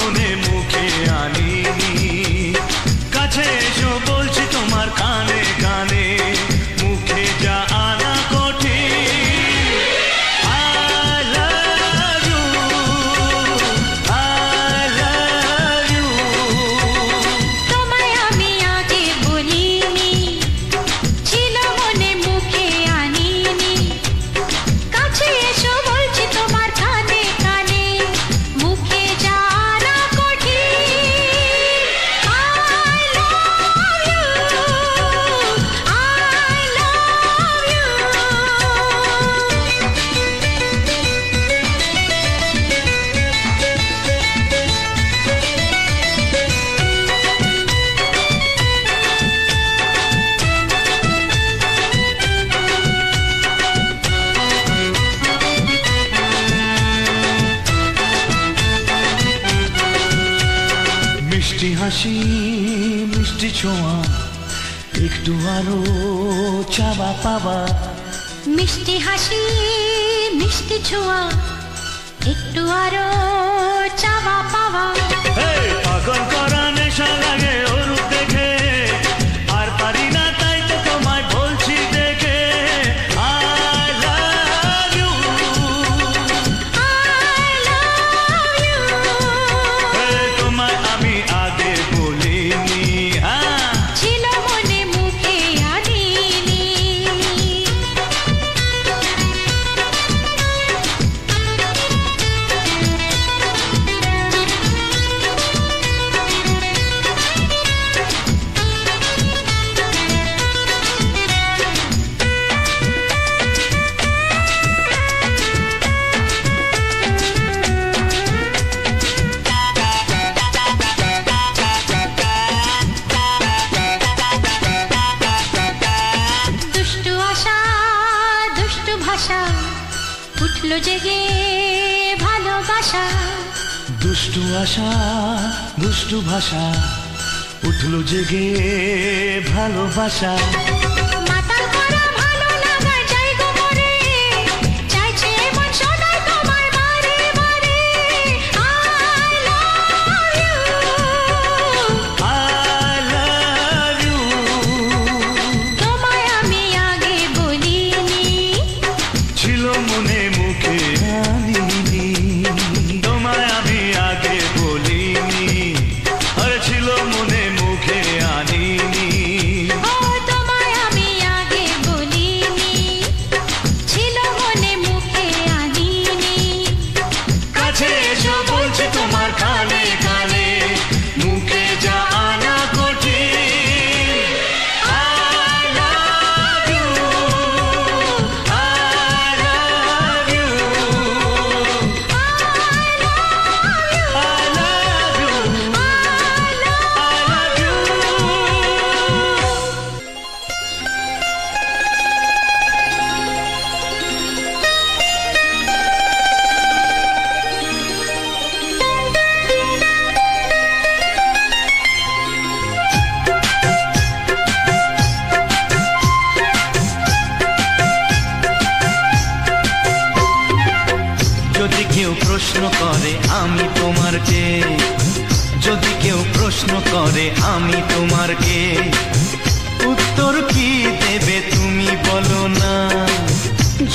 মনে মুখে আনিনি। কাছে এসো বলছি তোমার কানে কানে, মুখে যা আনা কঠিন। I love you, I love you। তোমায় আমি আগে বলিনি, ছিল মনে মুখে আনিনি। কাছে এসো বলছি তোমার কানে কানে, মুখে জানা কঠিন। I love you, I love you। মিষ্টি হাসি মিষ্টি ছোঁয়া, একটু আরো চাওয়া পাওয়া। মিষ্টি হাসি মিষ্টি ছোঁয়া, একটু আরো চাওয়া পাওয়া। এই পাগল করা নেশা লাগে ওর রূপ দেখে, আর পারি না তাই তো তোমায় বলছি দেখে। I love you, I love you। এই তোমায় আমি আগে বলিনি। হ্যাঁ, ছিল মনে মুখে আনিনি। দুষ্টু আশা দুষ্টু ভাষা, উঠলো জেগে ভালোবাসা। দুষ্টু আশা দুষ্টু ভাষা, উঠলো জেগে ভালোবাসা। মাতাল করা ভালো লাগার যাই গো মরে, চাইছে মন সদাই তোমায় বারে বারে। I love you, I love you, তোমায় আমি আগে বলিনি। ছিল মনে মুখে আনিনি। তোমায় আমি আগে বলিনি, আর ছিল মনে মুখে আনিনি। ও তোমায় আমি আগে বলিনি, ছিল মনে মুখে আনিনি। কাছে এসো বলছি তোমার কানে কানে, মুখে যা আনা কঠিন। I love you, I love you, I love you, I love you। যদি কেউ প্রশ্ন করে আমি তোমার কে, যদি কেউ প্রশ্ন করে আমি তোমার কে, উত্তর কি দেবে তুমি বলো না।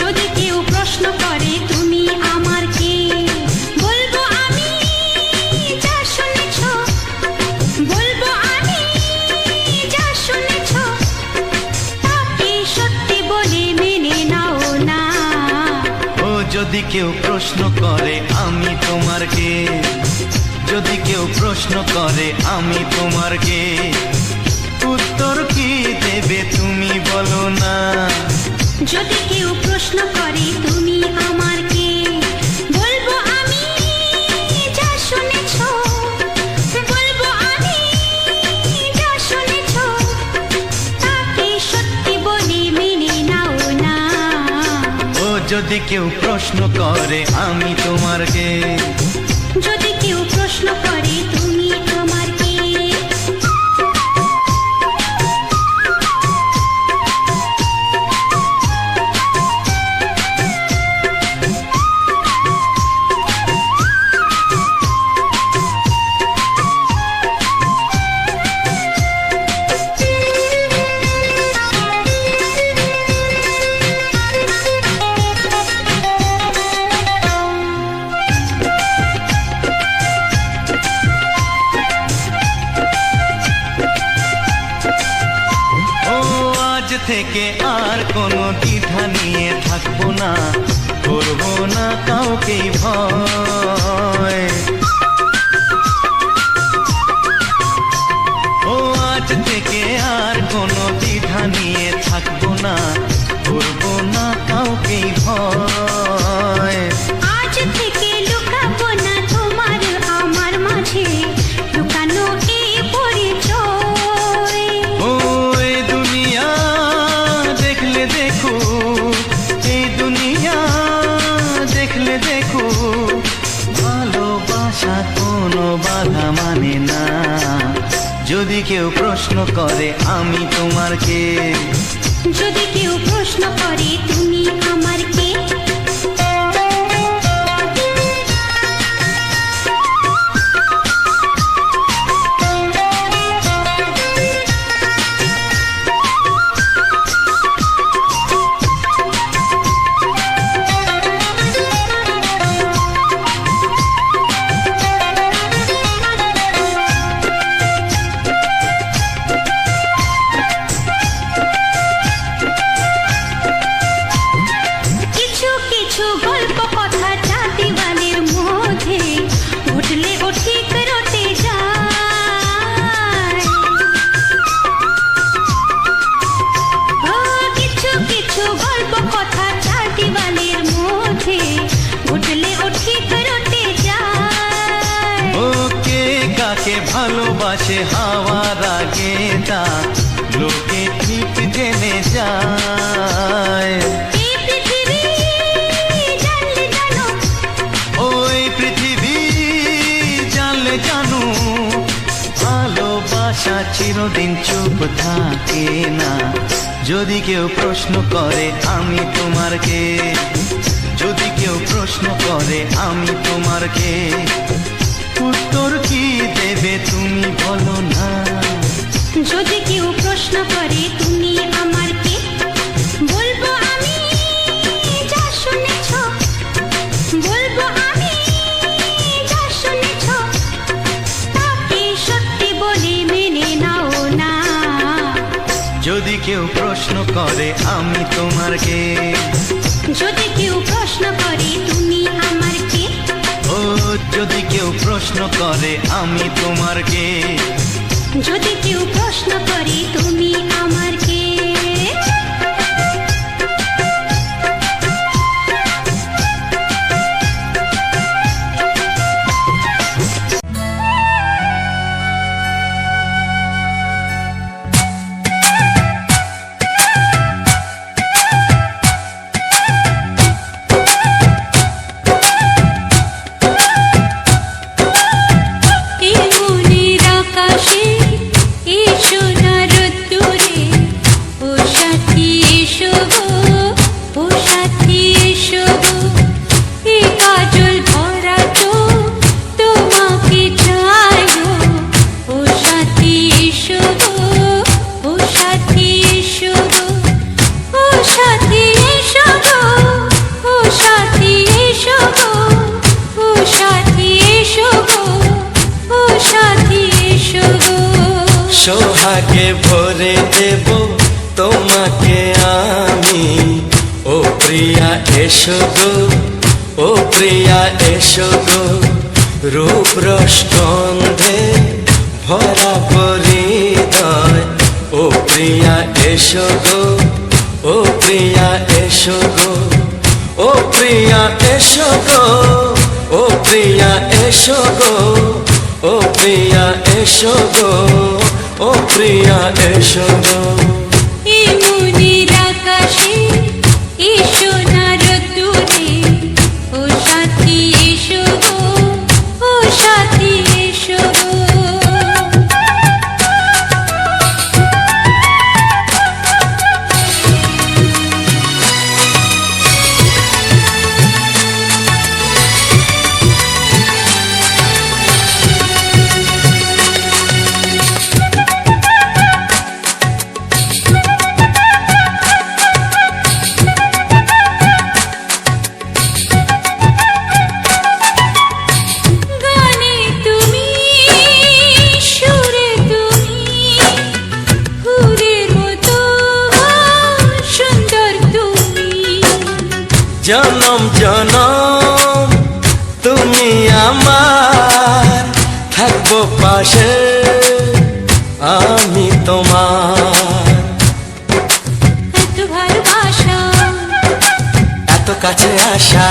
যদি কেউ প্রশ্ন করে তুমি আমার কে, বলবো আমি যা শুনেছ, বলবো আমি যা শুনেছ, তাকে সত্যি বলে মেনে নাও না। ও যদি কেউ প্রশ্ন করে আমি তোমার কে, যদি কেউ প্রশ্ন করে আমি তোমার কে, উত্তর কি দেবে তুমি বলো না। যদি কেউ প্রশ্ন করে তুমি আমার কে, বলবো আমি যা শুনেছ, বলবো আমি যা শুনেছ, তাকে সত্যি বলে মেনে নাও না। ও যদি কেউ প্রশ্ন করে আমি তোমার কে, যদি কেউ প্রশ্ন করে তুমি আমার কে। থেকে আর কোনো দ্বিধা নিয়ে থাকবো না, করবো না কাউকেই ভয়। ও আজ থেকে আর কোনো দ্বিধা নিয়ে থাকবো না, করবো না কাউকেই ভয়। আজ থেকে লুকাবো না তোমার আমার মাঝে লুকানো এই পরিচয়। ও এই দুনিয়া দেখলে দেখো, এই দুনিয়া দেখলে দেখো, ভালোবাসা কোনো বাধা মানে না। যদি কেউ প্রশ্ন করে আমি তোমার কে, যদি কেউ প্রশ্ন করে তুমি আমার কে, কিছু কিছু গল্প কথা চাঁদিওয়ালের মধ্যে ঘটলে ও ঠিক রটে যায়। ও কিছু কিছু গল্প কথা চাঁদিওয়ালের মধ্যে ঘটলে ও ঠিক রটে যায়। ও কে কাকে ভালোবাসে হাওয়ার আগে তা লোকে ঠিক জেনে যায়। এই পৃথিবী জানলে জানো, ওই পৃথিবী জানলে জানো, ভালোবাসা চিরদিন চুপ থাকে না। যদি কেউ প্রশ্ন করে আমি তোমার কে, যদি কেউ প্রশ্ন করে আমি তোমার কে, উত্তর কি দেবে তুমি বলো না। যদি কেউ প্রশ্ন করে তুমি আমার কে, বলবো আমি যা শুনেছ, বলবো আমি যা শুনেছ, তাকে সত্যি বলে মেনে নাও না। যদি কেউ প্রশ্ন করে আমি তোমার কে, যদি কেউ প্রশ্ন করে তুমি আমার কে, ও যদি কেউ প্রশ্ন করে আমি তোমার কে, যদি কেউ প্রশ্ন করে তুমি আমার কে। এই মনের আকাশে এই সোনার রোদ্দুরে, ও সাথী এসো গো, ও সাথী এসো গো, এই কাজল ভরা চোখ তোমাকে চাই গো, ও সাথী এসো গো, ও সাথী এসো গো, ও সাথী এসো গো, ও সাথী এসো গো, ও সাথী এসো গো, ও সাথী এসো গো। সোহাগে ভরে দেব তোমাকে আমি, ও প্রিয়া এসো গো, ও প্রিয়া এসো গো, রূপ রস গন্ধে ভরা পরিদয়, ও প্রিয়া এসো গো, ও প্রিয়া এসো গো, ও প্রিয়া এসো গো, ও প্রিয়া এসো গো, ও প্রিয়া এসো গো, ও প্রিয়া এসো গো। এই মনের আকাশে এই সোনার রোদ্দুরে, ও সাথী এসো গো, ও সাথী এসো গো। জনম জনম তুমি আমার, থাকবো পাশে আমি তোমার। এত ভালোবাসা, এত কাছে আসা,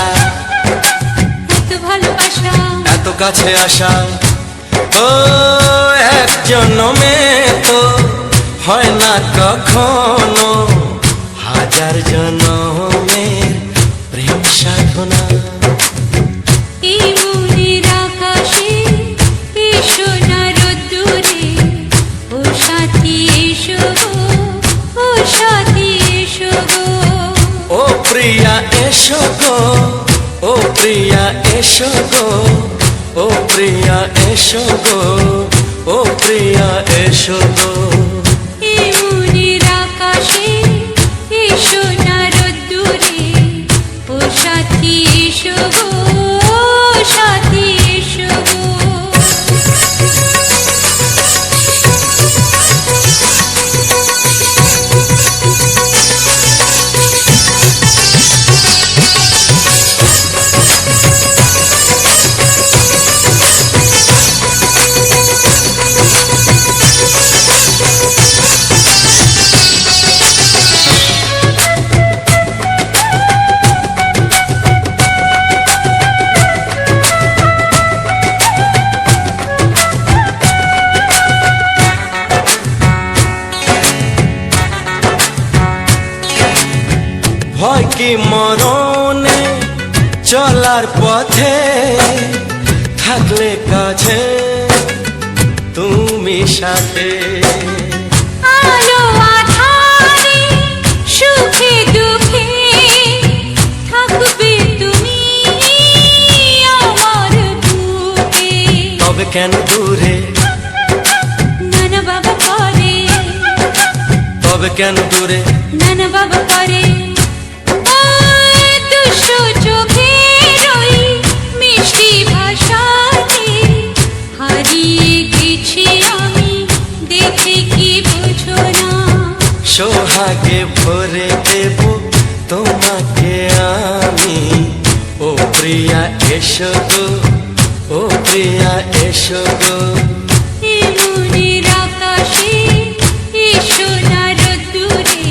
এত ভালোবাসা, এত কাছে আসা, ও এক জন্মে তো হয় না কখনো, হাজার জন্মের প্রেম সাধনা। এই মনের আকাশে এসো না রোদ্দুরে, ও সাথী এসো গো, ও সাথী এসো গো। ও প্রিয়া এসো গো, ও প্রিয়া এসো গো, ও প্রিয়া এসো গো, ও প্রিয়া এসো গো। এই মনের আকাশে এসো না রোদ্দুরে, ও সাথী এসো গো, ও সাথী এসো গো। ভয় কি মরণে চলার পথে, থাকলে কাছে তুমি সাথে। আলো আঁধারে সুখে দুঃখে থাকবে তুমি আমার বুকে। তবে কেন দূরে, নানা বাবা করে, তবে কেন দূরে, নানা বাবা করে। ওই দুষ্টু চোখের ওই মিষ্টি ভাষাতে হারিয়ে গেছি আমি, দেখে কি বুঝো না। সোহাগে ভরে দেব তোমাকে আমি, ও প্রিয়া এসো গো, ও প্রিয়া এসো গো। এই মনের আকাশে এসো না রোদ্দুরে,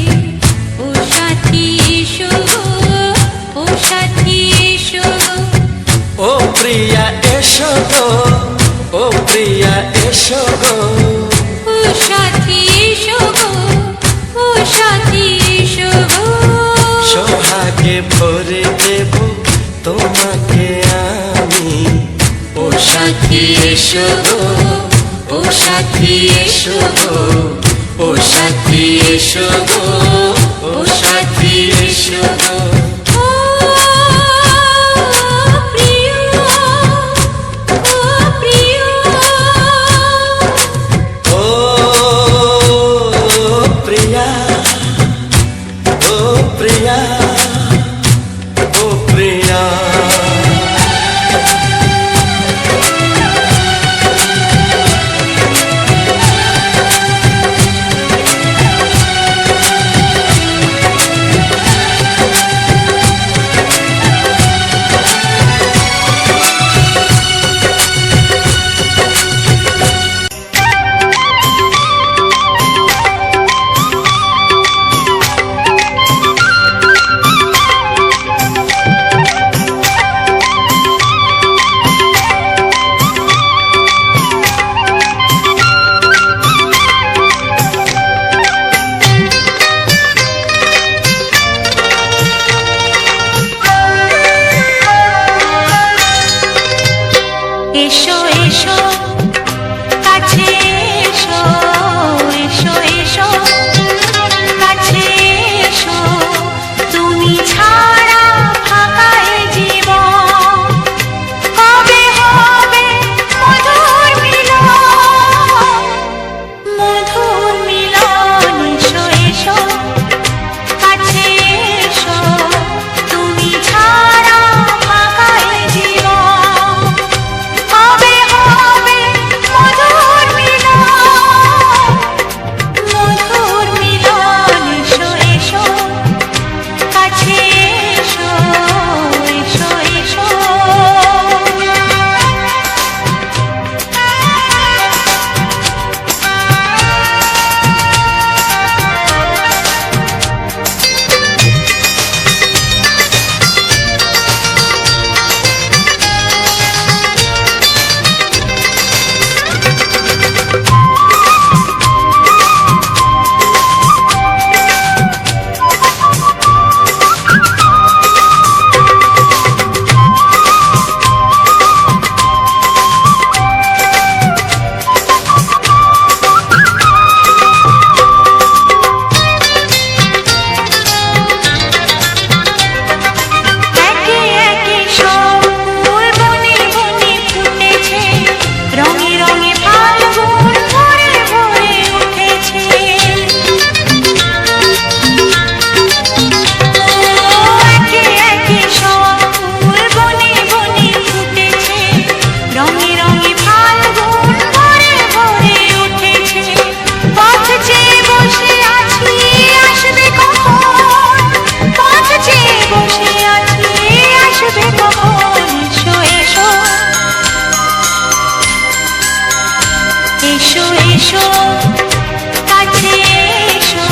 ও সাথী এসো গো, ও সাথী এসো গো। ও প্রিয়া এসো গো, ও প্রিয়া এসো গো। ও সাথী এসো গো, ও সাথী এসো গো। সোহাগে ভরে দেব তোমাকে আমি, ও সাথী এসো গো, ও সাথী এসো গো, ও সাথী এসো গো, ও সাথী এসো গো। ও প্রিয়, ও প্রিয়, ও প্রিয়া, ও প্রিয়া, ও প্রিয়া। এসো এসো কাছে এসো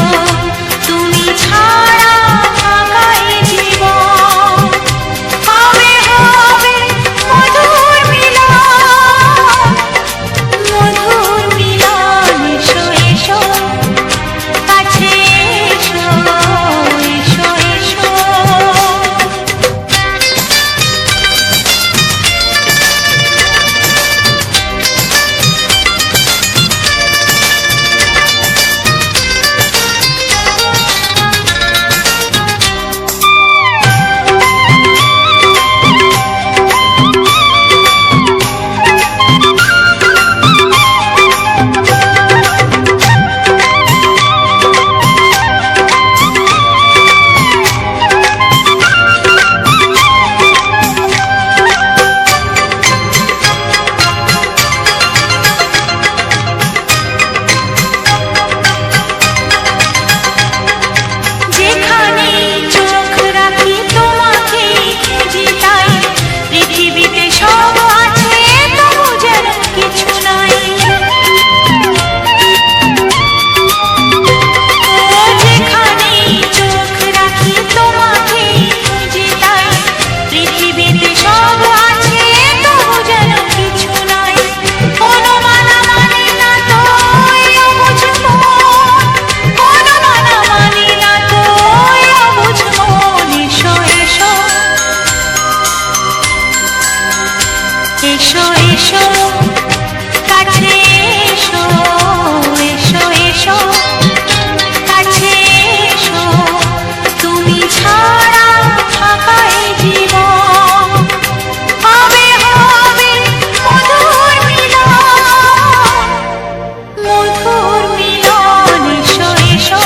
তুমি ছাড়া ফাঁকা এ জীবন হবে হবে মধুর মিলন মধুর মিলন এসো এসো কাছে এসো এসো এসো যেখানে চোখ রাখি তোমাকে খুঁজি তাই পৃথিবীতে সব আছে তবু যেন কিছু নাই যেখানে চোখ রাখি তোমাকে খুঁজি তাই পৃথিবীতে সব আছে তবু যেন কিছু নাই কোনো মানা মানে না তো অবুঝ মন কোনো মানা মানে না তো অবুঝ মন এসো এসো এসো এসো কাছে এসো এসো এসো কাছে এসো তুমি ছাড়া ফাঁকা এ জীবন হবে হবে মধুর মিলন মধুর মিলন এসো এসো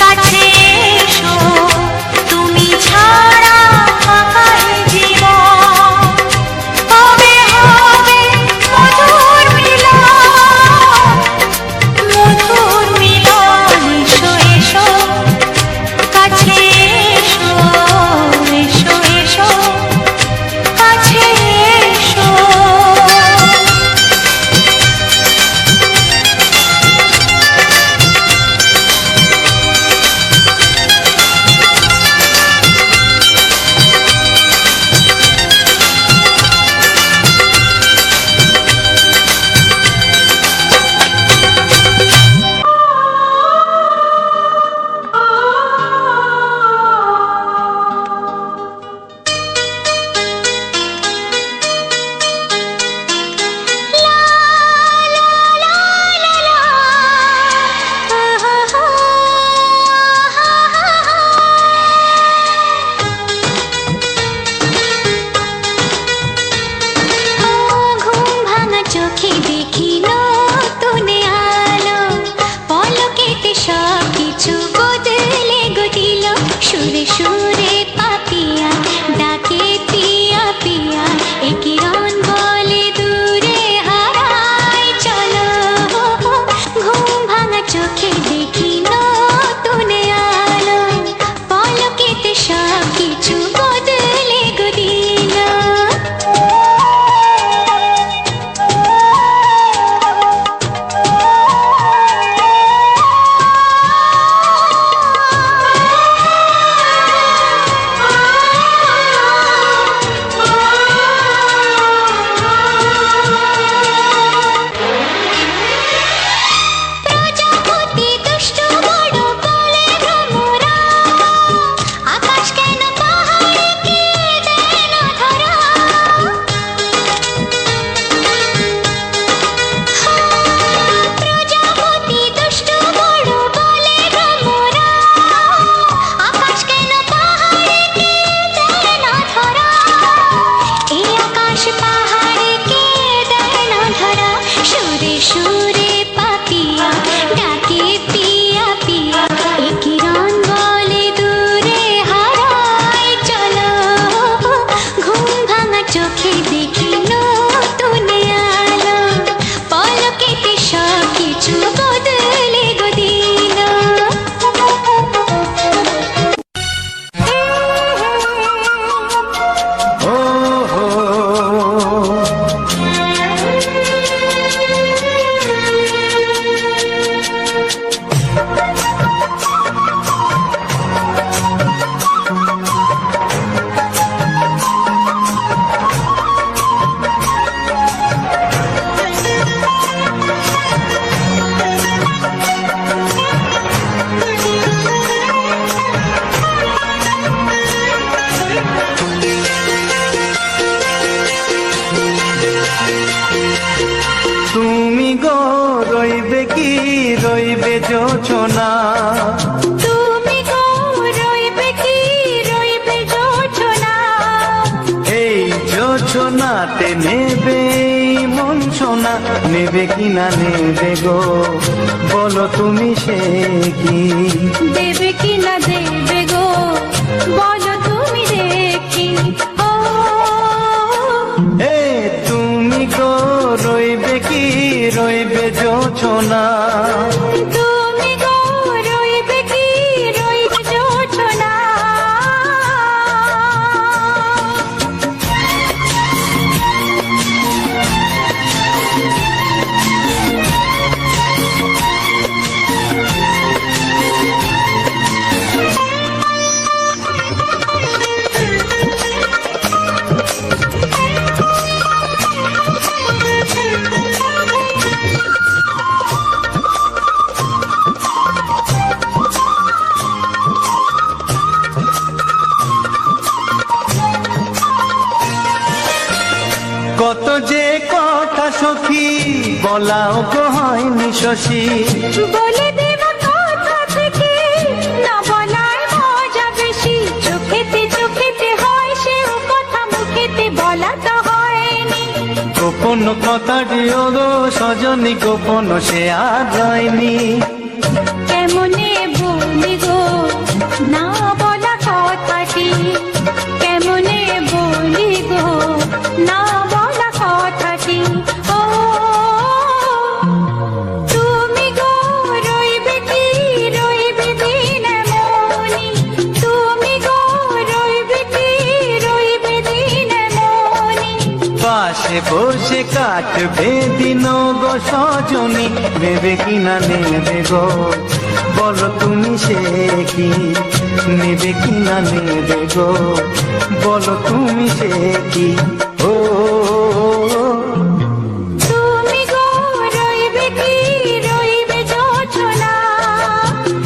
কাছে এসো তুমি ছাড়া ফাঁকা এ জীবন হবে হবে মধুর মিলন মধুর মিলন এসো এসো কাছে এসো এসো এসো কাছে এসো ঘুম ভাঙা চোখে দেখি নতুন আলো পলকেতে সব কিছু বদলে গো দিল সুরে সুরে পাপিয়া ডাকে পিয়া পিয়া এ কিরণ বলে দূরে হারাই চলো ঘুম ভাঙা চোখে দেখি নতুন আলো পলকেতে সব কিছু বদলে গো দিল প্রজাপতি দুষ্টু বড় বলে ভ্রমরা আকাশ কেন পাহাড়কে দেয় না ধরা প্রজাপতি দুষ্টু বড় বলে ভ্রমরা আকাশ কেন পাহাড়কে দেয় না ধরা এই আকাশ পাহাড়কে দেয় না ধরা সুরে সুরে পাপিয়া ডাকে পিয়া পিয়া এ কিরণ বলে দূরে হারাই চলো ঘুম ভাঙা চোখে দেখি নতুন আলো পলকেতে সব কিছু বদলে গো দিল ও হো তুমি গো রইবে কি রইবে জোছনা, তুমি গো রইবে কি রইবে জোছনা, এই জোছনাতে নেবে এই মন সোনা, নেবে কি না নেবে গো বলো তুমি সে কি, দেবে কি না দেবে গো বলো তুমি দেখি। ও এ তুমি গো রইবে কি রইবে জোছনা, তুমি গো রইবে কি রইবে জোছনা। কত যে কথা সখী বলাও গো হয়নি শশী, বলে দেব কথা থেকে না বলার মজা বেশি, চোখেতে হয় সেও কথা মুখেতে বলা তো হয়নি। গোপন কথাটি ও গো সজনী গোপন সে আর রয়নি, কেমনে বলি গো না বলা কথাটি, কেমনে বলি গো না বলা কথাটি। ও তুমি গো রইবে কি রইবে দিন মনি, তুমি গো রইবে কি রইবে দিন মনি, পাশে বসে কাটবে দিন গো সজনী, নেবে কি না নেবে গো বলো তুমি সে কি, নেবে কি না নেবে গো বলো তুমি সে কি। ও তুমি গো রইবে কি রইবে জোছনা,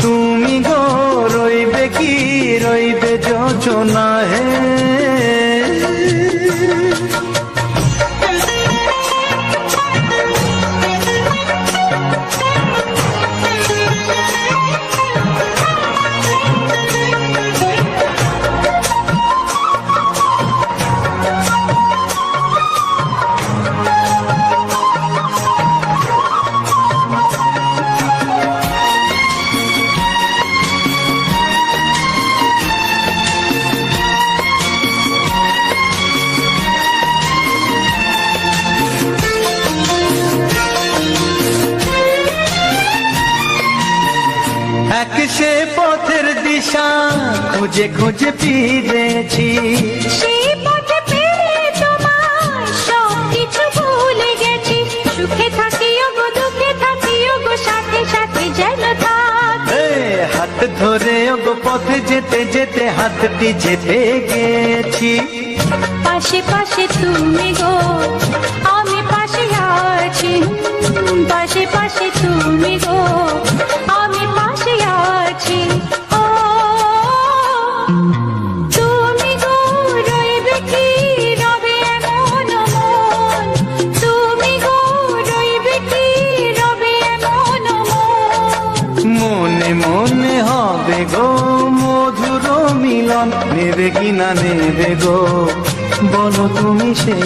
তুমি গো রইবে কি রইবে যোচনা হে। এক সে পথের দিশা খুঁজে খুঁজে ফিরেছি, সেই পথে পেয়ে তোমার সব কিছু ভুলে গেছি, সুখে থাকিও গো দুঃখে থাকিও গো সাথে সাথে যেন থাক। এ হাত ধরে ওগো পথে যেতে যেতে হাতটি যেতে গেছি, পাশে পাশে তুমি গো আমি পাশে আছি, পাশে পাশে তুমি গো আমি পাশে আছি। ও তুমি গো রইবে কি রবে এমন মন, তুমি গো রইবে কি রবে এমন মন, মনে মনে হবে গো মধুর মিলন, নেবে কি না নেবে গো বলো তুমি সে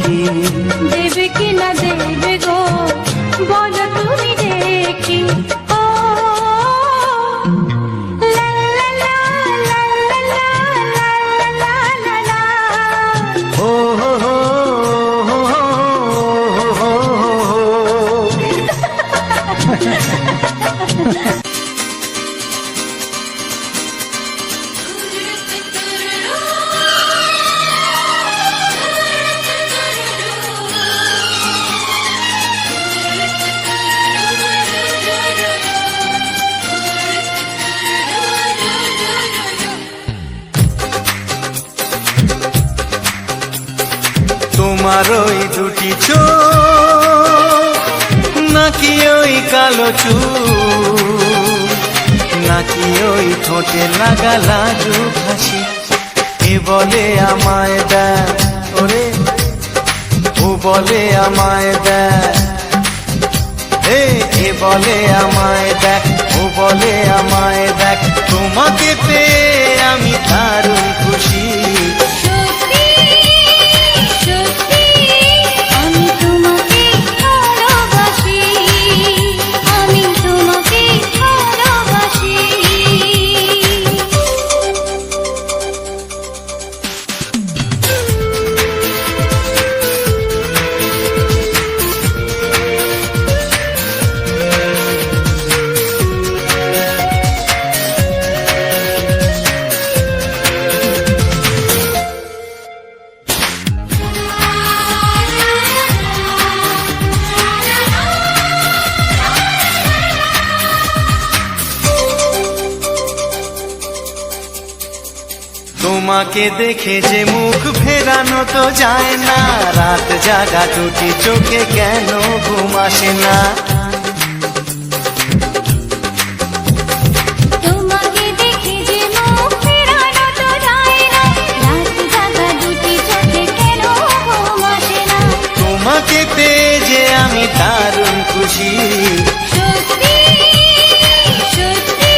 কি, দেবে কি না দেবে গো বলো তুমি দেখি। ও লা লা লা লা লা লা লা লা লা। ও হো হো হো হো হো হো। তোমার ওই দুটি চোখ নাকি ওই কালো চুল, নাকি ওই ঠোঁটে লাগা লাজুক হাসি, এ বলে আমায় দেয় ওরে ও বলে আমায় দেয় বলে আমায় দেখ, ও বলে আমায় দেখ, তোমাকে পেয়ে আমি দারুণ খুশি। সত্যি সত্যি আমি তোমাকে ভালোবাসি, আমি তোমাকে ভালোবাসি। তোমাকে দেখে যে মুখ ফেরানো তো যায় না, রাত জাগা দুটি চোখে কেন ঘুম আসে না। তোমাকে দেখে যে মুখ ফেরানো তো যায় না, রাত জাগা দুটি চোখে কেন ঘুম আসে না। তোমাকে পেয়ে যে আমি দারুণ খুশি। সত্যি সত্যি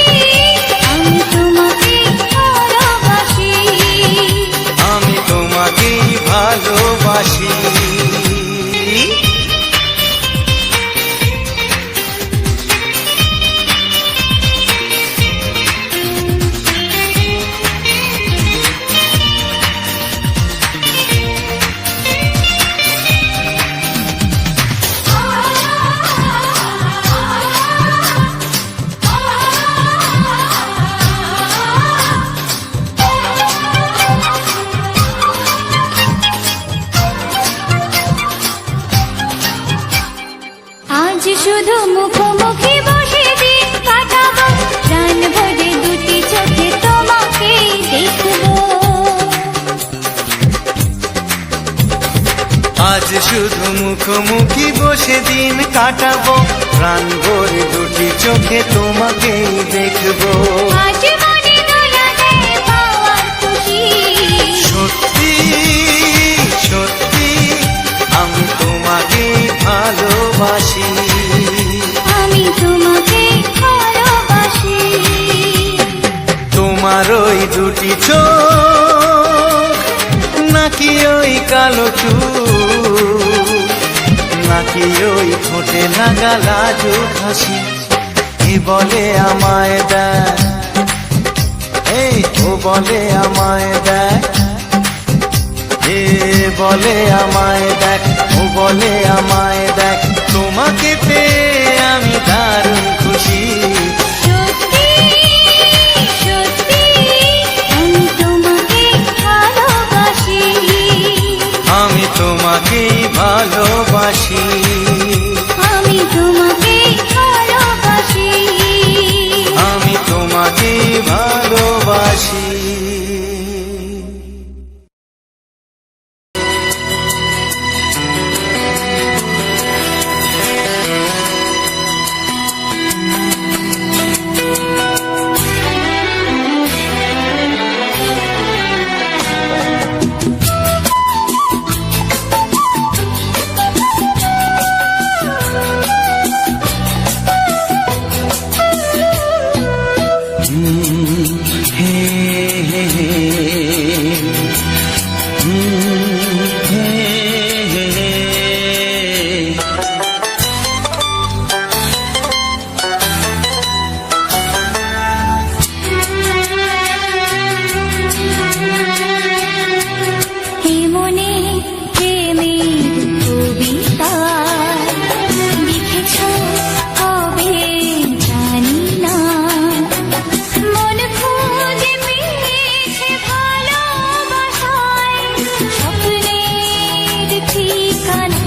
আমি তোমাকে ভালোবাসি, আমি তোমাকেই ভালোবাসি। আজ শুধু মুখোমুখি বসে দিন কাটাবো, প্রাণ ভরে দুটি চোখে তোমাকে দেখবো। আজ শুধু মুখোমুখি বসে দিন কাটাবো, প্রাণ ভরে দুটি চোখে তোমাকেই দেখবো। আজ মনে দোলা দেয় পাওয়ার খুশি। সত্যি সত্যি আমি তোমাকেই ভালোবাসি। আমি তোমাকে ভালোবাসি। তোমার ওই দুটি চোখ, নাকি ওই কালো চুল, নাকি ওই ঠোঁটে লাগা লাজুক হাসি, কি বলে আমায় দেখ, এই ও বলে আমায় দেখ, এ বলে আমায় দেখ, ও বলে আমায় দেখ, তোমাকে পেয়ে আমি দারুণ খুশি। সত্যি সত্যি আমি তোমাকে ভালোবাসি, আমি তোমাকেই ভালোবাসি। আমি তোমাকে ভালোবাসি, আমি তোমাকেই ভালোবাসি। হে মনে প্রেমের কবিতা লিখেছ কবে জানি না, মন খুঁজে পেয়েছে ভালোবাসায় স্বপ্নের ঠিকানা।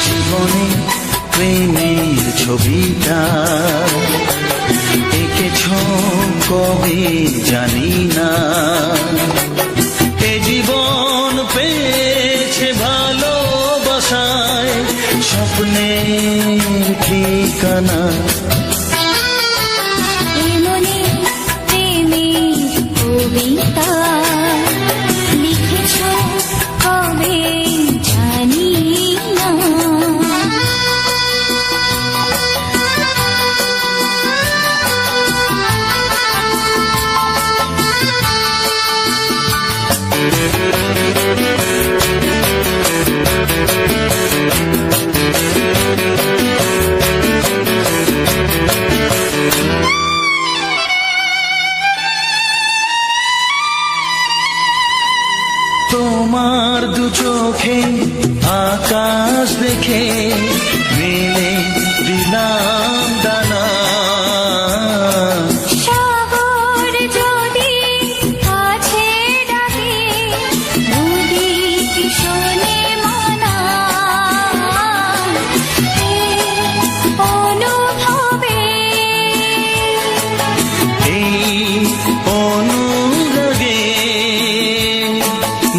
জীবনে প্রেমের ছবিটা এঁকেছ কবে জানি না, এ জীবন পেয়েছে ভালোবাসায় স্বপ্নের ঠিকানা। হে মনে প্রেমের কবিতা লিখেছ কবে জানি না। মেলে দিলাম দানা। সাগর যদি কাছে ডাকে নদী কি শোনে মানা এই অনুভবে এই অনুরাগে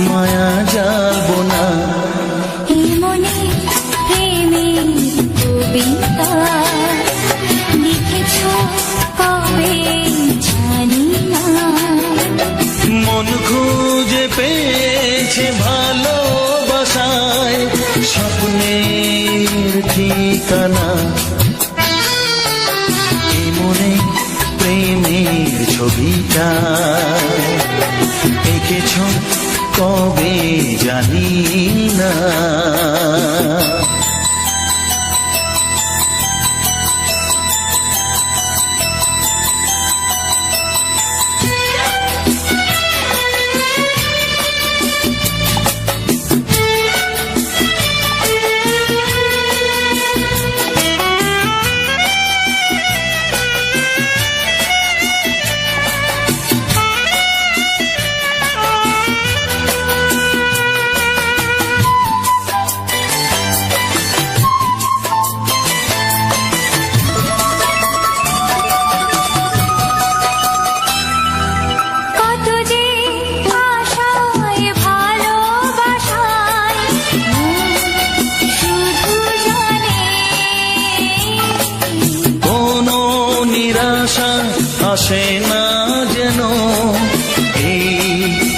মায়া যাবো না। এই মনে প্রেমের কবিতা লিখেছ কবে জানি না। মন খুঁজে পেয়েছে ভালোবাসায় স্বপ্নের ঠিকানা। এই মনে প্রেমের ছবিটা এঁকেছ কবে জানি না। কত যে আশায় ভালোবাসায় শুধু জানে কোনো নিরাশা আসে না যেন এই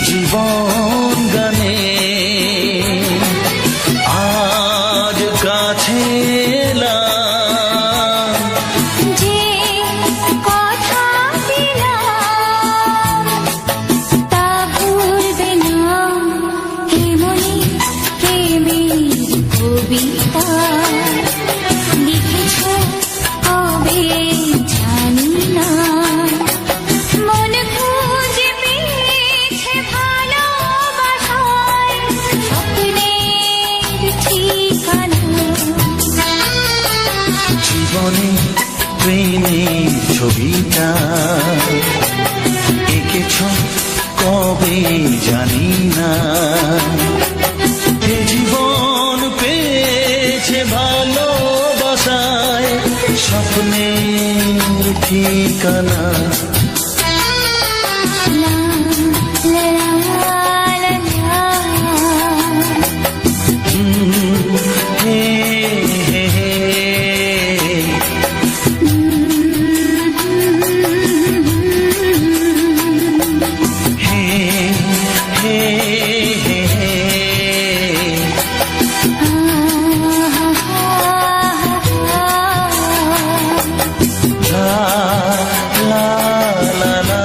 জীবন গানে। আজ কাছে এলাম যে কথা দিলাম তা ভুলবে না। হে মনে প্রেমের কবিতা লিখেছ কবে জানি না। মন খুঁজে পেয়েছে ভালোবাসায় স্বপ্নের ঠিকানা। জীবনে প্রেমের ছবিটা এঁকেছ কবে জানি না। এ জীবন পেয়েছে ভালোবাসায় স্বপ্নের ঠিকানা। লা লা লা লা হে হে হে হে হে হে হে। লা লা লা লা।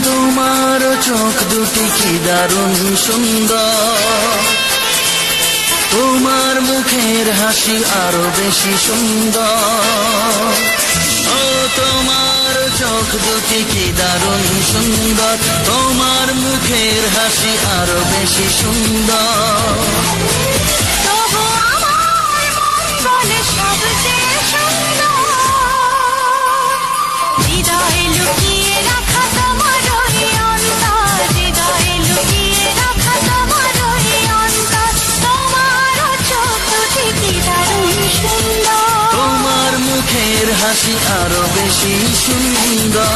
তোমার চোখ দুটি কি দারুণ সুন্দর, তোমার মুখের হাসি আরো বেশি সুন্দর। ও তোমার চোখ দুটি কি দারুণ সুন্দর, তোমার মুখের হাসি আরো বেশি সুন্দর। তবু আমার মন বলে সবচেয়ে সুন্দর হৃদয়ে লুকিয়ে রাখা তোমার ওই অন্তর। হৃদয়ে লুকিয়ে রাখা তোমার ওই অন্তর। তোমার চোখ দুটি কি দারুণ সুন্দর, তোমার মুখের হাসি আরো বেশি সুন্দর।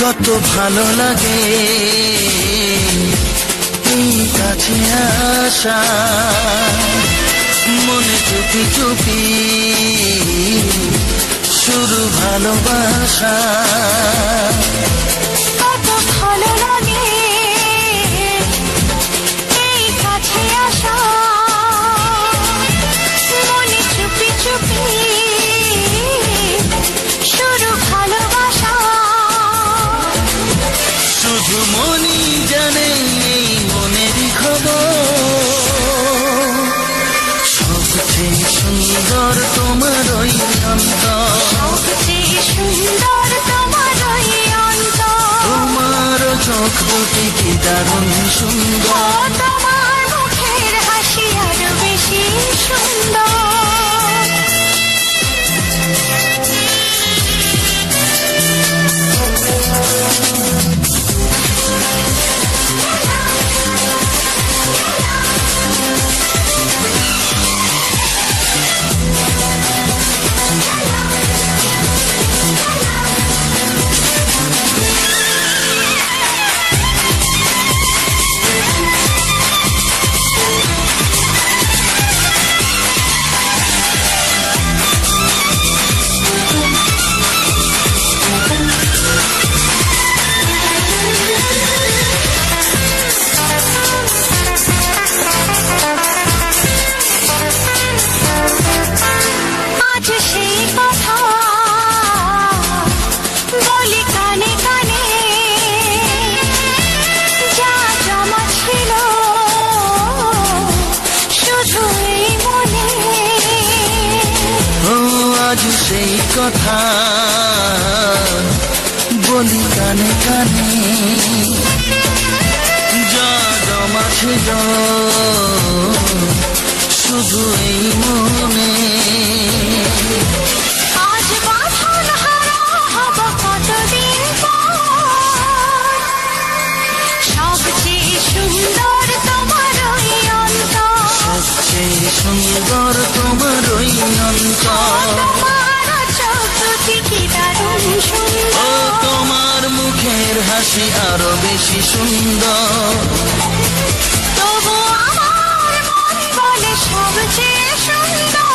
কত ভালো লাগে এই কাছে আসা, মনে চুপি চুপি শুরু ভালোবাসা। কত ভালো লাগে এই কাছে আসা, মনে চুপি চুপি শুরু ভালোবাসা। শুধু মনই জানে এই মনেরই খবর, সবচেয়ে সুন্দর তোমার ওই অন্তর, সবচেয়ে সুন্দর তোমার ওই অন্তর। তোমার চোখ দুটি কি দারুণ সুন্দর, তোমার মুখের হাসি আরো বেশি সুন্দর। আজ সেই কথা বলি কানে কানে, যা জমা ছিল শুধু এই মনে। ও আজ সেই কথা বলি কানে কানে, যা জমা ছিল শুধু এই মনে। আজ বাঁধন হারা হব কতদিন পর, সবচেয়ে সুন্দর তোমার ওই অন্তর। সবচেয়ে সুন্দর তোমার ওই অন্তর, তোমার চোখ দুটি কি দারুণ ও সুন্দর। তোমার মুখের হাসি আরো বেশি সুন্দর। তবু আমার মন বলে সবচেয়ে সুন্দর,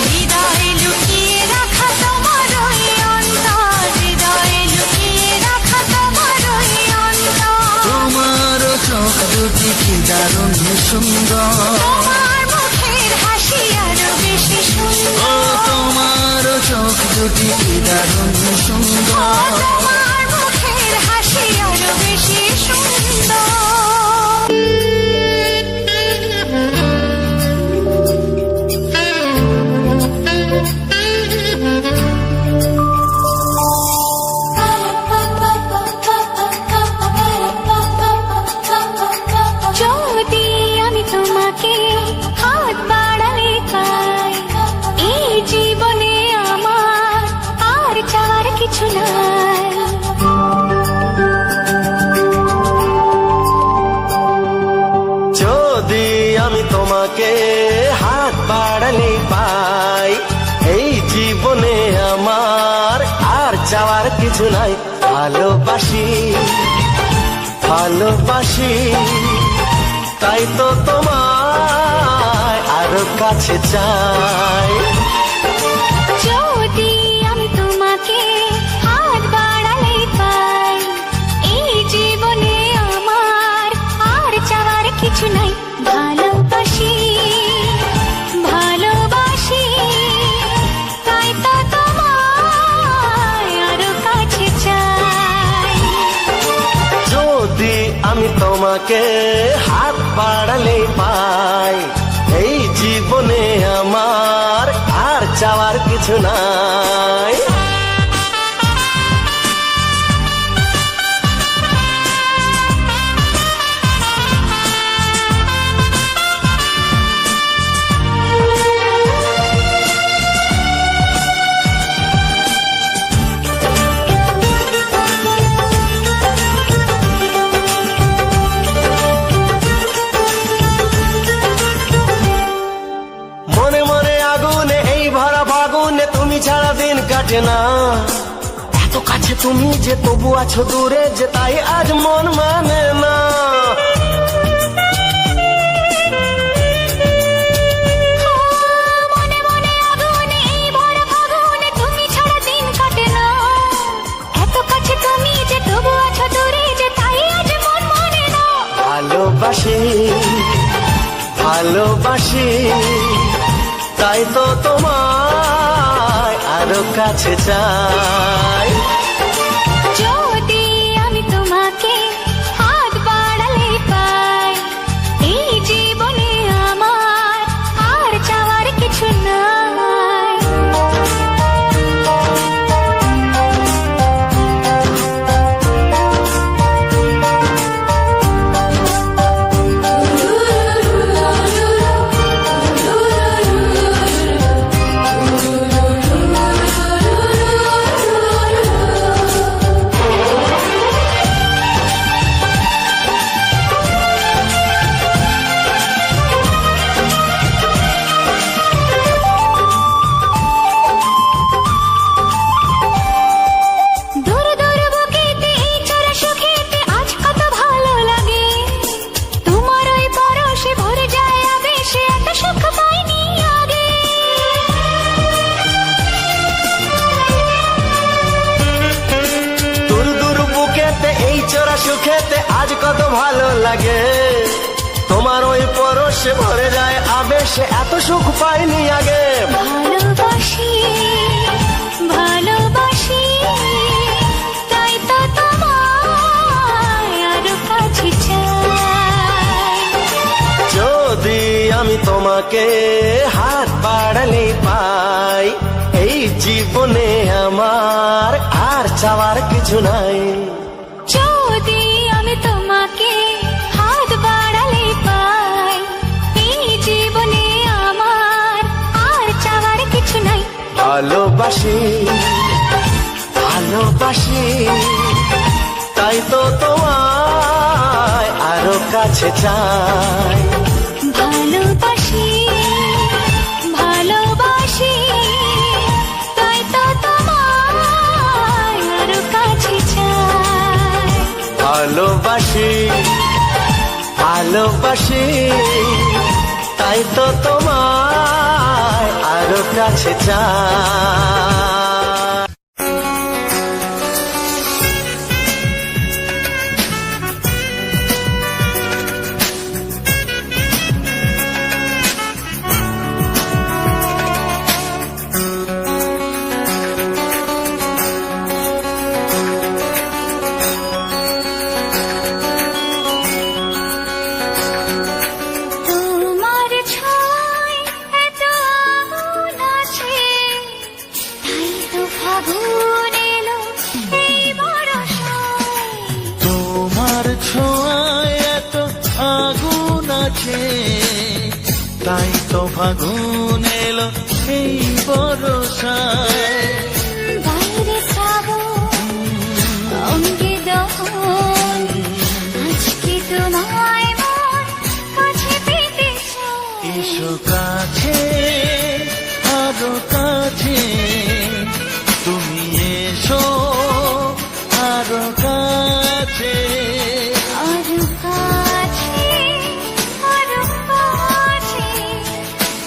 হৃদয়ে লুকিয়ে রাখা তোমার ওই অন্তর, হৃদয়ে লুকিয়ে রাখা তোমার ওই অন্তর। তোমার চোখ দুটি কি দারুণ সুন্দর, তোমার মুখের হাসি আরো বেশি ও সুন্দর। তোমার চোখ দুটি কি দারুণ সুন্দর। তোমার মুখের হাসি আরো বেশি সুন্দর। যদি আমি তোমাকে হাত বাড়ালে পাই, এই জীবনে আমার আর চাওয়ার কিছু নাই। যদি আমি তোমাকে হাত বাড়ালে পাই, এই জীবনে আমার আর চাওয়ার কিছু নাই। ভালোবাসি ভালোবাসি তাই তো তোমায় আরো কাছে চাই। যদি আমি তোমাকে হাত বাড়ালে পাই, এই জীবনে আমার আর চাওয়ার কিছু নাই। ভালোবাসি ভালোবাসি তাই তো তোমায় আরো কাছে চাই। যদি আমি তোমাকে হাত বাড়ালে পাই, এই জীবনে আমার আর চাওয়ার কিছু নাই। তুমি ছাড়া দিন কাটে না, এত এত কাছে তুমি যে তবু আছো দূরে, যে তাই আজ মন মানে না। মনে মনে আগুনে এই ভরা ফাগুনে তুমি ছাড়া দিন কাটে না। এত কাছে তুমি যে তবু আছো দূরে, যে তাই আজ মন মানে না। ভালোবাসি ভালোবাসি তাই তো তোমায় আরো কাছে চাই। যদি আমি তোমাকে হাত বাড়ালে পাই, এই জীবনে আমার আর চাওয়ার কিছু নাই। দূর দূর বুকেতে এই চোরা সুখেতে আজ কত ভালো লাগে। তোমার ওই পরশে ভরে যায় আবেশে, এত সুখ পাইনি আগে। দূর দূর বুকেতে এই চোরা সুখেতে আজ কত ভালো লাগে। তোমার ওই পরশে ভরে যায় আবেশে, এত সুখ পাইনি আগে। ভালোবাসি ভালোবাসি তাই তো তোমায় আরো কাছে চাই। যদি আমি তোমাকে হাত বাড়ালে পাই, এই জীবনে আমার আর চাওয়ার কিছু নাই। যদি আমি তোমাকে হাত বাড়ালে পাই, এই জীবনে আমার আর চাওয়ার কিছু নাই। ভালোবাসি ভালোবাসি তাই তো তোমায় আরো কাছে চাই। ভালোবাসি ভালোবাসি তাই তো তোমায় আরো কাছে চাই। ভালোবাসি ভালোবাসি তাই তো তোমায় আরো কাছে চাই। তোমার ছোঁয়ায় এত আগুন আছে, তাই তো ফাগুন এলো এই বরষায়। তোমার ছোঁয়ায় এত আগুন আছে, তাই তো ফাগুন এলো এই বরষায়। বাইরে শ্রাবণ অঙ্গে দহন, আজকে তোমায় মন কাছে পেতে চায়। এসো কাছে আরো কাছে, তুমি এসো আরো কাছে। আরো কাছে আরো কাছে,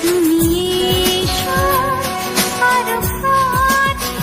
তুমি এসো আরো কাছে।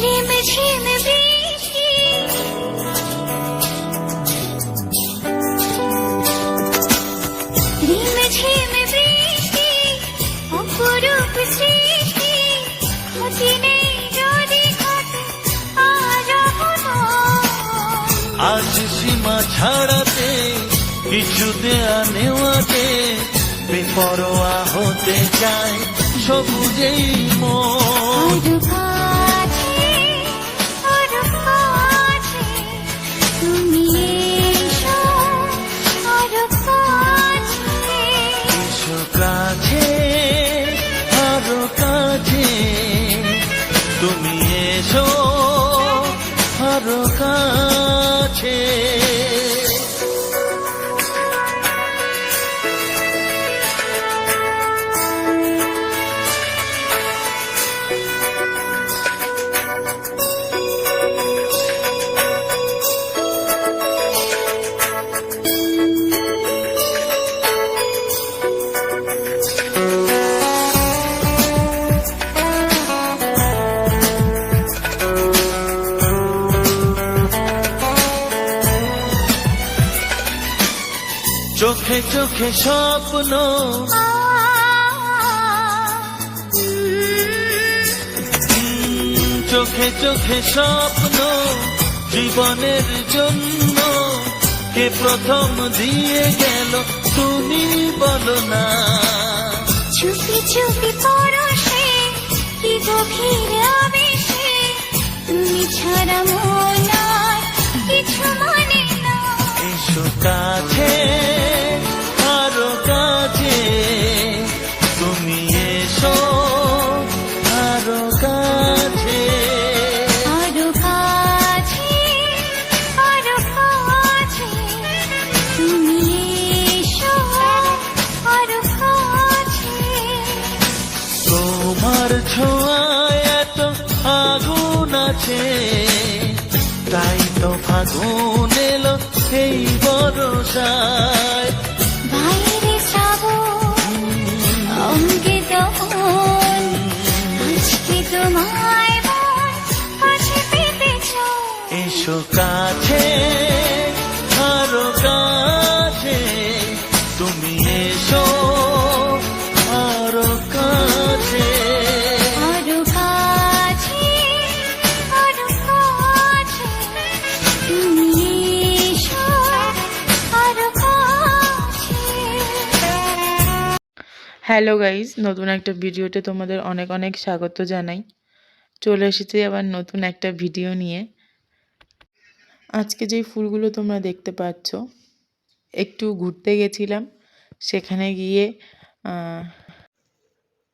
রিমঝিম বৃষ্টি, রিমঝিম বৃষ্টি, অপরূপ সৃষ্টি, ক্ষতি নেই যদি ঘটে আজ হলো। আজ সীমা ছাড়াতে, কিছু দেয়া নেওয়াতে বেপরোয়া হতে চায় সবুজেই মন। আরো কাছে, আরো কাছে, তুমি এসো, আরো কাছে। এসো কাছে, আরো কাছে, তুমি এসো আরো কাছে। চোখে চোখে স্বপ্ন, চোখে চোখে স্বপ্ন, জীবনের জন্য কে প্রথম দিয়ে গেল তুমি বলো না। চুপি চুপি পরশে, কি গভীর আবেশে, তুমি ছাড়া মন আর কিছু মানে না। এসো কাছে, আরো কাছে, তুমি এসো আরো কাছে। আরো কাছে, আরো কাছে, তুমি এসো, আরো কাছে। তোমার ছোঁয়ায় এত আগুন আছে, তাই তো ফাগুন এলো এই বরসায়। বাইরে শ্রাবণ, অঙ্গে দহন, আজকে তোমায় মন কাছে পেতে চায়। এসো কাছে, আরো কাছে, তুমি এসো আরো কাছে। আরো কাছে, আরো কাছে, তুমি এসো, আরো কাছে। হ্যালো গাইজ, নতুন একটা ভিডিওতে তোমাদের অনেক অনেক স্বাগত জানাই। চলে এসেছি আবার নতুন একটা ভিডিও নিয়ে। আজকে যেই ফুলগুলো তোমরা দেখতে পাচ্ছ, একটু ঘুরতে গেছিলাম, সেখানে গিয়ে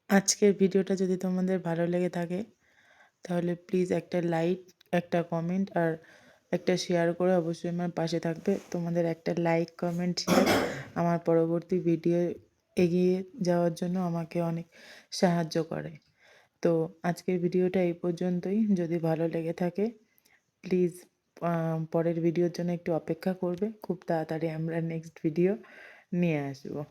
আজকের ভিডিওটা যদি তোমাদের ভালো লেগে থাকে তাহলে প্লিজ একটা লাইক, একটা কমেন্ট আর একটা শেয়ার করে অবশ্যই আমার পাশে থাকবে। তোমাদের একটা লাইক, কমেন্ট, শেয়ার আমার পরবর্তী ভিডিও এগিয়ে যাওয়ার জন্য আমাকে অনেক সাহায্য করে। তো আজকের ভিডিওটা এই পর্যন্তই। যদি ভালো লেগে থাকে প্লিজ পরের ভিডিওর জন্য একটু অপেক্ষা করবে। খুব তাড়াতাড়ি আমরা নেক্সট ভিডিও নিয়ে আসবো।